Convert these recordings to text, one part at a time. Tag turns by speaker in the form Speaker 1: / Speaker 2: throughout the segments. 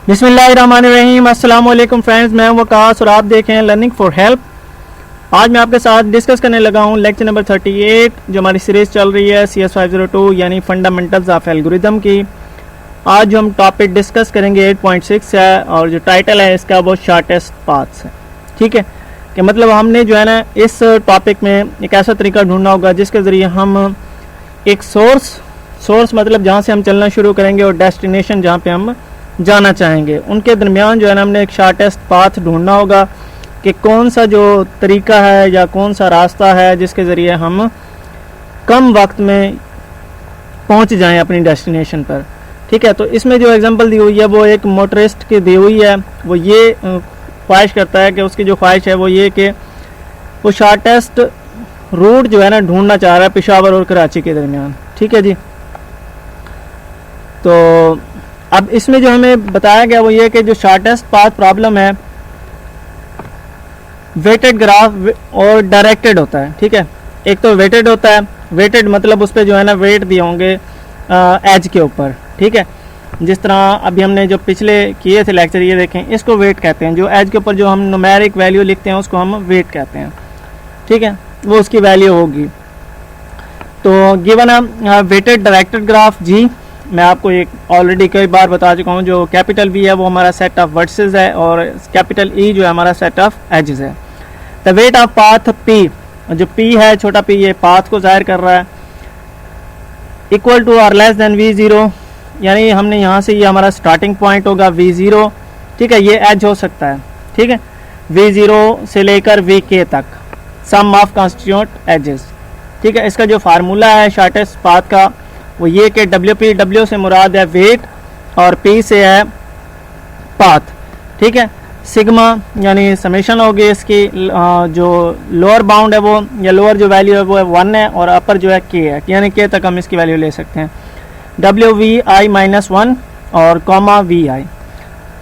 Speaker 1: बिस्मिल्लाहिर्रहमानिर्रहीम। अस्सलाम वालेकुम फ्रेंड्स, मैं हूं वकास और आप देख रहे हैं लर्निंग फॉर हेल्प। आज मैं आपके साथ डिस्कस करने लगा हूं लेक्चर नंबर 38 जो हमारी सीरीज़ चल रही है CS502 यानी फंडामेंटल्स ऑफ एल्गोरिथम की। आज जो हम टॉपिक डिस्कस करेंगे 8.6 है और जो टाइटल है इसका वो शॉर्टेस्ट पाथ्स है। ठीक है कि मतलब हमने जो है ना इस टॉपिक में एक ऐसा तरीका ढूंढना होगा जिसके ज़रिए हम एक सोर्स मतलब जहाँ से हम चलना शुरू करेंगे और डेस्टिनेशन जहाँ पे हम जाना चाहेंगे उनके दरमियान जो है ना हमने एक शॉर्टेस्ट पाथ ढूंढना होगा कि कौन सा जो तरीका है या कौन सा रास्ता है जिसके ज़रिए हम कम वक्त में पहुंच जाएं अपनी डेस्टिनेशन पर। ठीक है, तो इसमें जो एग्जांपल दी हुई है वो एक मोटरिस्ट की दी हुई है। वो ये ख्वाहिश करता है कि उसकी जो ख्वाहिश है वो ये कि वो शॉर्टेस्ट रूट जो है ना ढूंढना चाह रहा है पेशावर और कराची के दरमियान। ठीक है जी, तो अब इसमें जो हमें बताया गया वो ये कि जो शॉर्टेस्ट पाथ प्रॉब्लम है वेटेड ग्राफ और डायरेक्टेड होता है। ठीक है, एक तो वेटेड होता है, वेटेड मतलब उस पर जो है ना वेट दिए होंगे एज के ऊपर। ठीक है, जिस तरह अभी हमने जो पिछले किए थे लेक्चर ये देखें, इसको वेट कहते हैं। जो एज के ऊपर जो हम न्यूमेरिक वैल्यू लिखते हैं उसको हम वेट कहते हैं। ठीक है, वो उसकी वैल्यू होगी। तो गिवन है वेटेड डायरेक्टेड ग्राफ जी। मैं आपको एक ऑलरेडी कई बार बता चुका हूँ, जो कैपिटल वी है वो हमारा सेट ऑफ वर्सेस है और कैपिटल ई जो है हमारा सेट ऑफ एजेस है। The weight of path P, जो पी है छोटा पी ये पाथ को जाहिर कर रहा है, इक्वल टू और लेस देन V0, यानी हमने यहाँ से ये हमारा स्टार्टिंग पॉइंट होगा V0। ठीक है, ये एज हो सकता है। ठीक है, V0 से लेकर VK तक सम ऑफ कॉन्स्टिट्यूएंट एजेस। ठीक है, इसका जो फार्मूला है शॉर्टेस्ट पाथ का वो ये कि W से मुराद है वेट और P से है पाथ। ठीक है, सिग्मा यानी समेशन होगी इसकी, जो लोअर बाउंड है वो या लोअर जो वैल्यू है वो है 1 है और अपर जो है K है, यानी K तक हम इसकी वैल्यू ले सकते हैं। WVI-1 और कॉमा VI।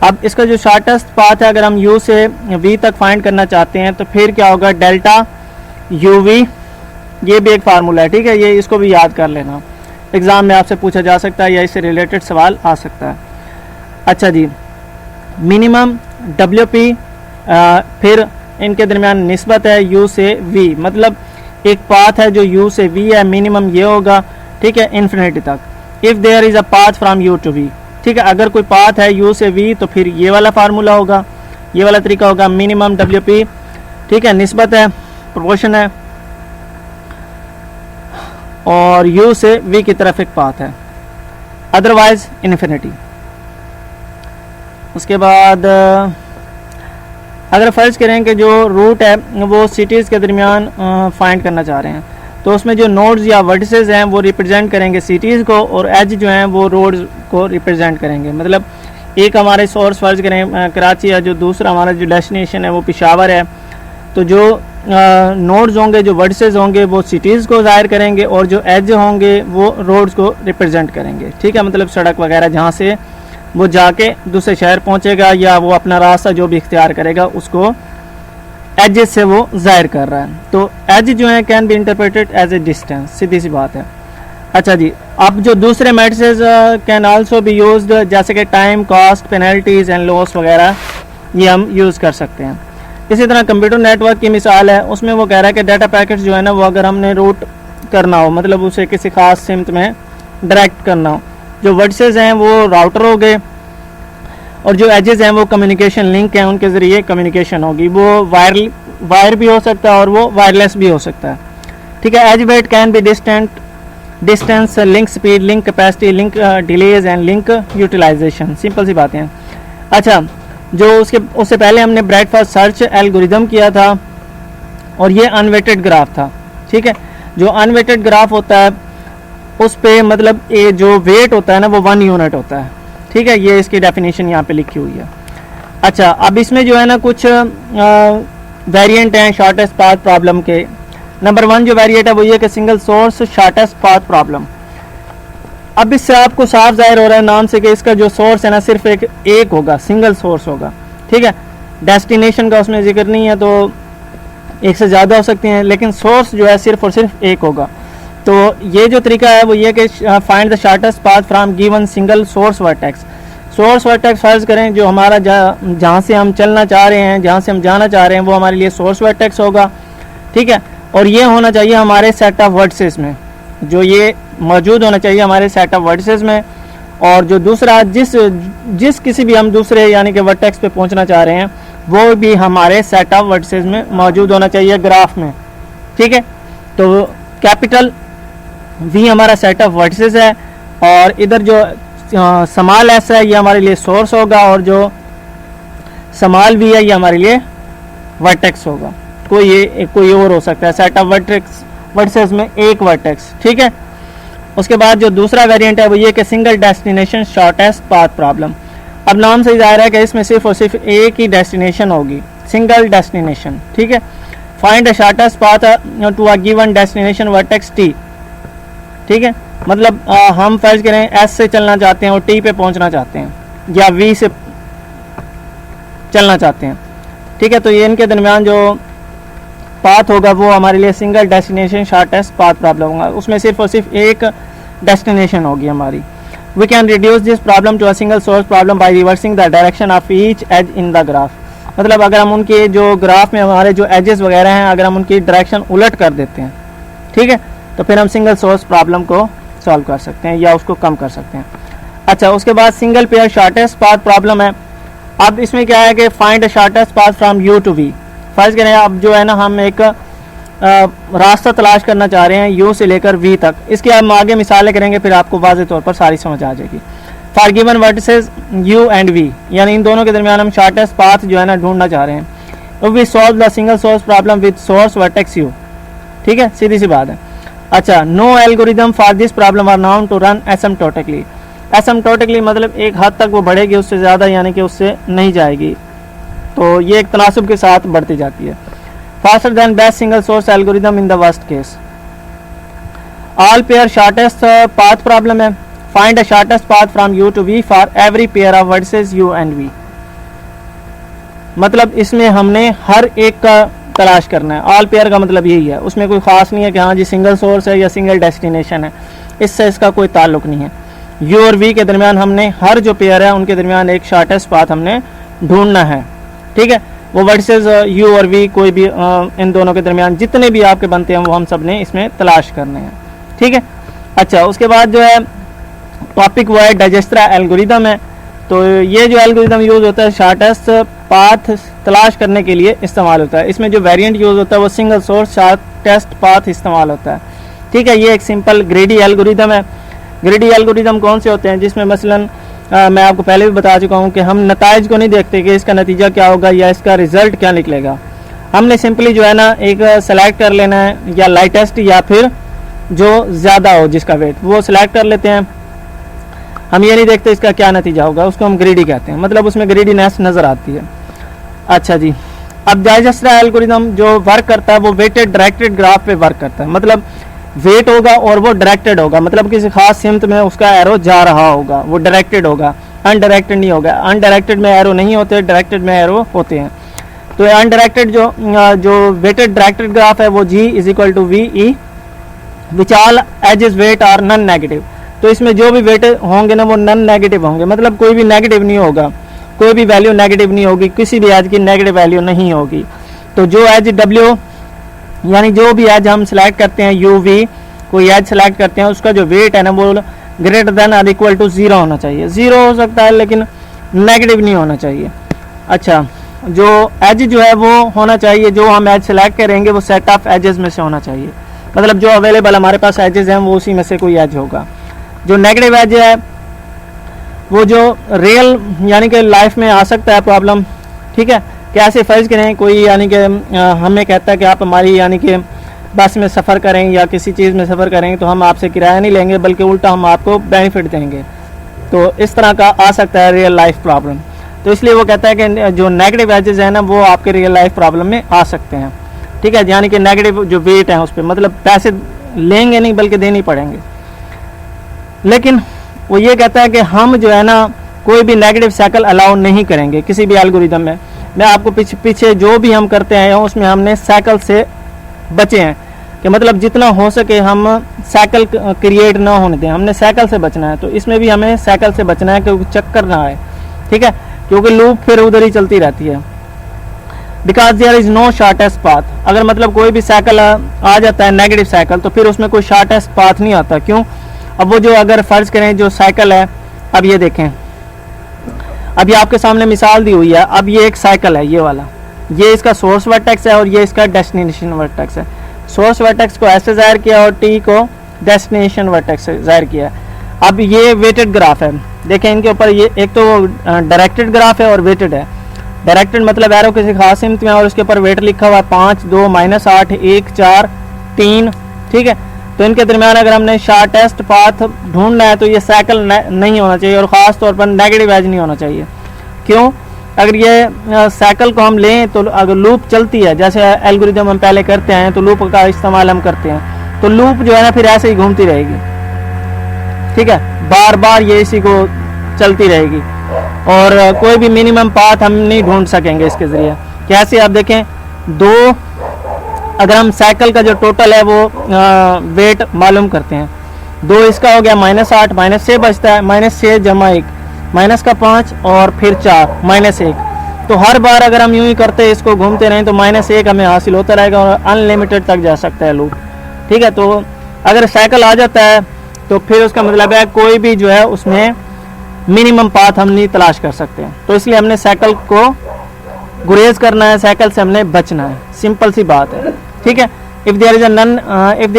Speaker 1: अब इसका जो शॉर्टेस्ट पाथ है अगर हम U से V तक फाइंड करना चाहते हैं तो फिर क्या होगा, डेल्टा UV। ये भी एक फार्मूला है। ठीक है, ये इसको भी याद कर लेना, एग्ज़ाम में आपसे पूछा जा सकता है या इससे रिलेटेड सवाल आ सकता है। अच्छा जी, मिनिमम WP, फिर इनके दरमियान निस्बत है U से V, मतलब एक पाथ है जो U से V है, मिनिमम ये होगा। ठीक है, इन्फिनिटी तक। If there is a path from U to V। ठीक है, अगर कोई पाथ है U से V तो फिर ये वाला फार्मूला होगा, ये वाला तरीका होगा, मिनिमम WP। ठीक है, निस्बत है, प्रोपोर्शन है और U से V की तरफ एक पाथ है, अदरवाइज इन्फिनिटी। उसके बाद अगर फर्ज करें कि जो रूट है वो सिटीज़ के दरमियान फाइंड करना चाह रहे हैं तो उसमें जो नोड्स या वर्टिसेस हैं वो रिप्रेजेंट करेंगे सिटीज़ को और एज जो हैं वो रोड्स को रिप्रेजेंट करेंगे। मतलब एक हमारे सोर्स फर्ज करें कराची है, जो दूसरा हमारा जो डेस्टिनेशन है वो पेशावर है, तो जो नोड्स होंगे, जो वर्टिसेस होंगे वो सिटीज़ को ज़ाहिर करेंगे और जो एज होंगे वो रोड्स को रिप्रेजेंट करेंगे। ठीक है, मतलब सड़क वगैरह जहाँ से वो जाके दूसरे शहर पहुँचेगा या वो अपना रास्ता जो भी इख्तियार करेगा उसको एजेस से वो ज़ाहिर कर रहा है। तो एज जो है can be interpreted as a distance, सीधी सी बात है। अच्छा जी, अब जो दूसरे matrices can also be used, जैसे कि time, cost, penalties and loss वगैरह ये हम यूज़ कर सकते हैं। इसी तरह कंप्यूटर नेटवर्क की मिसाल है, उसमें वो कह रहा है कि डाटा पैकेट्स जो है ना वो अगर हमने रूट करना हो, मतलब उसे किसी खास सिमत में डायरेक्ट करना हो, जो वर्टिसेस हैं वो राउटर हो गए और जो एजेस हैं वो कम्युनिकेशन लिंक हैं, उनके ज़रिए कम्युनिकेशन होगी। वो वायर भी हो सकता है और वो वायरलेस भी हो सकता है। ठीक है, edge weight can be distance, link speed, link capacity, link delays and link utilization. Simple सी बातें हैं। अच्छा, जो उससे पहले हमने ब्रेडफास्ट सर्च एल्गोरिदम किया था और ये अनवेटेड ग्राफ था। ठीक है, जो अनवेटेड ग्राफ होता है उस पे मतलब ये जो वेट होता है ना वो 1 यूनिट होता है। ठीक है, ये इसकी डेफिनेशन यहाँ पे लिखी हुई है। अच्छा, अब इसमें जो है ना कुछ वेरिएंट हैं शॉर्टेस्ट पाथ प्रॉब्लम के। नंबर 1 जो वेरिएंट है वो ये कि single source shortest path problem. अब इससे आपको साफ जाहिर हो रहा है नाम से कि इसका जो सोर्स है ना सिर्फ एक होगा, सिंगल सोर्स होगा। ठीक है, डेस्टिनेशन का उसमें जिक्र नहीं है, तो एक से ज़्यादा हो सकते हैं, लेकिन सोर्स जो है सिर्फ और सिर्फ एक होगा। तो ये जो तरीका है वो ये कि find the shortest path from given single source vertex. Source vertex फर्ज करें जो हमारा जहाँ से हम चलना चाह रहे हैं, जहाँ से हम जाना चाह रहे हैं, वो हमारे लिए सोर्स वर्टेक्स होगा, ठीक है। और ये होना चाहिए हमारे सेट ऑफ वर्टिसेस में, जो ये मौजूद होना चाहिए हमारे सेट ऑफ वर्टिसेस में। और जो दूसरा जिस किसी भी हम दूसरे यानी कि वर्टेक्स पे पहुंचना चाह रहे हैं, वो भी हमारे सेट ऑफ वर्टिसेस में मौजूद होना चाहिए ग्राफ में, ठीक है। तो कैपिटल V हमारा सेट ऑफ वर्टिसेस है, और इधर जो स्मॉल s है ये हमारे लिए सोर्स होगा, और जो स्मॉल v है ये हमारे लिए वर्टेक्स होगा। कोई और हो सकता है सेट ऑफ वर्टिसेस में एक वर्टेक्स, ठीक है। उसके बाद जो दूसरा वेरिएंट है वो ये कि single destination shortest path problem. अब नाम से जाहिर है कि इसमें सिर्फ और सिर्फ एक ही डेस्टिनेशन होगी, सिंगल डेस्टिनेशन, ठीक है। Find the shortest path to a given destination vertex t, ठीक है। मतलब हम फर्ज करें S से चलना चाहते हैं और T पे पहुंचना चाहते हैं, या V से चलना चाहते हैं, ठीक है। तो ये इनके दरमियान जो पाथ होगा वो हमारे लिए single destination shortest path problem होगा, उसमें सिर्फ और सिर्फ एक डेस्टिनेशन होगी हमारी। We can reduce this problem to a single source problem by reversing the direction of each edge in the graph. मतलब अगर हम उनके जो ग्राफ में हमारे जो एजेस वगैरह हैं, अगर हम उनकी डायरेक्शन उलट कर देते हैं, ठीक है, तो फिर हम सिंगल सोर्स प्रॉब्लम को सॉल्व कर सकते हैं या उसको कम कर सकते हैं। अच्छा, उसके बाद single pair shortest path problem है। अब इसमें क्या है कि find the shortest path from U to V। फर्ज करें अब जो है ना हम एक रास्ता तलाश करना चाह रहे हैं U से लेकर V तक। इसकी हम आगे मिसालें करेंगे, फिर आपको वाज़ेह तौर पर सारी समझ आ जाएगी। For given vertices U and V, यानी इन दोनों के दरमियान हम शॉर्टेस्ट पाथ जो है ना ढूंढना चाह रहे हैं। तो we solve the single source problem with source vertex U, ठीक है, सीधी सी बात है। अच्छा, no algorithm for this problem are known to run asymptotically. Asymptotically मतलब एक हद तक वो बढ़ेगी, उससे ज़्यादा यानी कि उससे नहीं जाएगी, तो ये एक तनासुब के साथ बढ़ती जाती है। Faster than best single source algorithm in the worst case. All pair shortest path problem है। Find a shortest path from U to V for every pair of vertices U and V। मतलब इसमें हमने हर एक का तलाश करना है। All pair का मतलब यही है, उसमें कोई खास नहीं है कि हाँ जी सिंगल सोर्स है या सिंगल डेस्टिनेशन है, इससे इसका कोई ताल्लुक नहीं है। U और V के दरमियान हमने हर जो पेयर है उनके दरमियान एक शॉर्टेस्ट पाथ हमने ढूंढना है, ठीक है। वो वर्सेस U और V कोई भी इन दोनों के दरमियान जितने भी आपके बनते हैं वो हम सब ने इसमें तलाश करने हैं, ठीक है। अच्छा, उसके बाद जो है टॉपिक वो है डाइजेस्ट्रा एल्गोरिदम है। तो ये जो एल्गोरिदम यूज़ होता है शॉर्टेस्ट पाथ तलाश करने के लिए इस्तेमाल होता है। इसमें जो वेरिएंट यूज़ होता है वो सिंगल सोर्स शॉर्टेस्ट पाथ इस्तेमाल होता है, ठीक है। ये एक सिंपल ग्रेडी एल्गोरिदम है। ग्रेडी एल्गोरिदम कौन से होते हैं, जिसमें मसलन मैं आपको पहले भी बता चुका हूँ कि हम नताइज को नहीं देखते कि इसका नतीजा क्या होगा या इसका रिजल्ट क्या निकलेगा। हमने सिंपली जो है ना एक सेलेक्ट कर लेना है, या लाइटेस्ट या फिर जो ज़्यादा हो जिसका वेट, वो सिलेक्ट कर लेते हैं। हम ये नहीं देखते इसका क्या नतीजा होगा, उसको हम ग्रेडी कहते हैं, मतलब उसमें ग्रेडीनेस नज़र आती है। अच्छा जी, अब डाइजेस्ट्रा एल्गोरिदम जो वर्क करता है वो वेटेड डायरेक्टेड ग्राफ पे वर्क करता है। मतलब वेट होगा और वो डायरेक्टेड होगा, मतलब किसी खास सिमत में उसका एरो जा रहा होगा, वो डायरेक्टेड होगा, अनडायरेक्टेड नहीं होगा। अनडायरेक्टेड में एरो नहीं होते, डायरेक्टेड में एरो होते हैं। तो अनडायरेक्टेड जो वेटेड डायरेक्टेड ग्राफ है वो G is equal to VE which all edges weight are non negative. तो इसमें जो भी वेट होंगे ना वो नॉन नेगेटिव होंगे, मतलब कोई भी नेगेटिव नहीं होगा, कोई भी वैल्यू नेगेटिव नहीं होगी, किसी भी एज की नेगेटिव वैल्यू नहीं होगी। तो जो एज W यानी जो भी एज हम सेलेक्ट करते हैं UV, कोई एज सेलेक्ट करते हैं, उसका जो वेट है ना वो ग्रेटर देन और इक्वल टू 0 होना चाहिए। 0 हो सकता है लेकिन नेगेटिव नहीं होना चाहिए। अच्छा, जो एज जो है वो होना चाहिए, जो हम एज सेलेक्ट करेंगे वो सेट ऑफ एजेस में से होना चाहिए, मतलब जो अवेलेबल हमारे पास एजेस हैं वो उसी में से कोई एज होगा। जो नेगेटिव एज है वो जो रियल यानी कि लाइफ में आ सकता है प्रॉब्लम, ठीक है। कैसे फर्ज करें कोई यानी कि हमें कहता है कि आप हमारी यानी कि बस में सफ़र करें या किसी चीज़ में सफ़र करेंगे तो हम आपसे किराया नहीं लेंगे बल्कि उल्टा हम आपको बेनिफिट देंगे। तो इस तरह का आ सकता है रियल लाइफ प्रॉब्लम। तो इसलिए वो कहता है कि जो नेगेटिव एजेस हैं ना वो आपके रियल लाइफ प्रॉब्लम में आ सकते हैं, ठीक है। यानी कि नेगेटिव जो वेट है उस पर मतलब पैसे लेंगे नहीं बल्कि देने पड़ेंगे। लेकिन वो ये कहता है कि हम जो है ना कोई भी नेगेटिव साइकिल अलाउ नहीं करेंगे किसी भी एल्गोरिदम में। मैं आपको पीछे जो भी हम करते हैं उसमें हमने साइकिल से बचे हैं। कि मतलब जितना हो सके हम साइकिल क्रिएट ना होने दें, हमने साइकिल से बचना है। तो इसमें भी हमें साइकिल से बचना है क्योंकि चक्कर ना आए, ठीक है, क्योंकि लूप फिर उधर ही चलती रहती है। Because there is no shortest path, अगर मतलब कोई भी साइकिल आ जाता है नेगेटिव साइकिल, तो फिर उसमें कोई शॉर्टेस्ट पाथ नहीं आता। क्यों? अब वो जो अगर फर्ज करें जो साइकिल है, अब ये देखें, अब ये आपके सामने मिसाल दी हुई है। अब ये एक साइकिल है, ये वाला, ये इसका सोर्स वर्टेक्स है और ये इसका डेस्टिनेशन वर्टेक्स है। सोर्स वर्टेक्स को ऐसे जाहिर किया और टी को डेस्टिनेशन वर्टेक्स से जाहिर किया। अब ये वेटेड ग्राफ है, देखें इनके ऊपर, ये एक तो डायरेक्टेड ग्राफ है और वेटेड है। डायरेक्टेड मतलब एरो किसी खास सिमत में और उसके ऊपर वेट लिखा हुआ है 5, 2, -8, 1, 4, 3, ठीक है। तो इनके दरमियान अगर हमने शॉर्टेस्ट पाथ ढूंढना है तो ये साइकिल नहीं होना चाहिए और ख़ास तौर पर नेगेटिव एज नहीं होना चाहिए। क्यों? अगर ये साइकिल को हम लें तो अगर लूप चलती है, जैसे एल्गोरिदम हम पहले करते हैं तो लूप का इस्तेमाल हम करते हैं, तो लूप जो है ना फिर ऐसे ही घूमती रहेगी, ठीक है, बार बार ये इसी को चलती रहेगी और कोई भी मिनिमम पाथ हम नहीं ढूंढ सकेंगे इसके ज़रिए। कैसे? आप देखें, दो, अगर हम साइकिल का जो टोटल है वो वेट मालूम करते हैं, 2 इसका हो गया -8, -6 बचता है, -6 जमा 1, माइनस का 5 और फिर 4, -1। तो हर बार अगर हम यूं ही करते इसको घूमते रहें तो -1 हमें हासिल होता रहेगा और अनलिमिटेड तक जा सकता है लूप, ठीक है। तो अगर साइकिल आ जाता है तो फिर उसका मतलब है कोई भी जो है उसमें मिनिमम पाथ हम नहीं तलाश कर सकते हैं। तो इसलिए हमने साइकिल को गुरेज करना है, साइकिल से हमने बचना है, सिंपल सी बात है, ठीक है। If there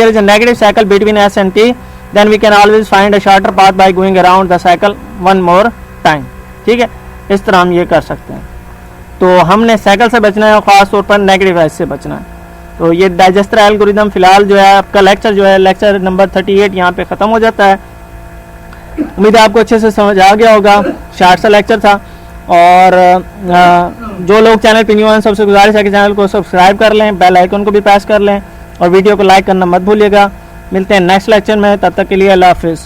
Speaker 1: is a negative cycle between S and T, then we can always find a shorter path by going around the cycle one more time, ठीक है। इस तरह हम ये कर सकते हैं। तो हमने साइकिल से बचना है, ख़ास तौर पर नेगेटिव एज से बचना है। तो ये डाइजेस्टर एल्गोरिदम फिलहाल जो है आपका लेक्चर जो है लेक्चर नंबर 38 यहाँ पे ख़त्म हो जाता है। उम्मीद है आपको अच्छे से समझ आ गया होगा, शार्ट सा लेक्चर था। और जो लोग चैनल पे न्यू हैं सबसे गुजारिश है कि चैनल को सब्सक्राइब कर लें, बेल आइकन को भी प्रेस कर लें और वीडियो को लाइक करना मत भूलिएगा। मिलते हैं नेक्स्ट लेक्चर में, तब तक के लिए अल्लाह हाफिज़।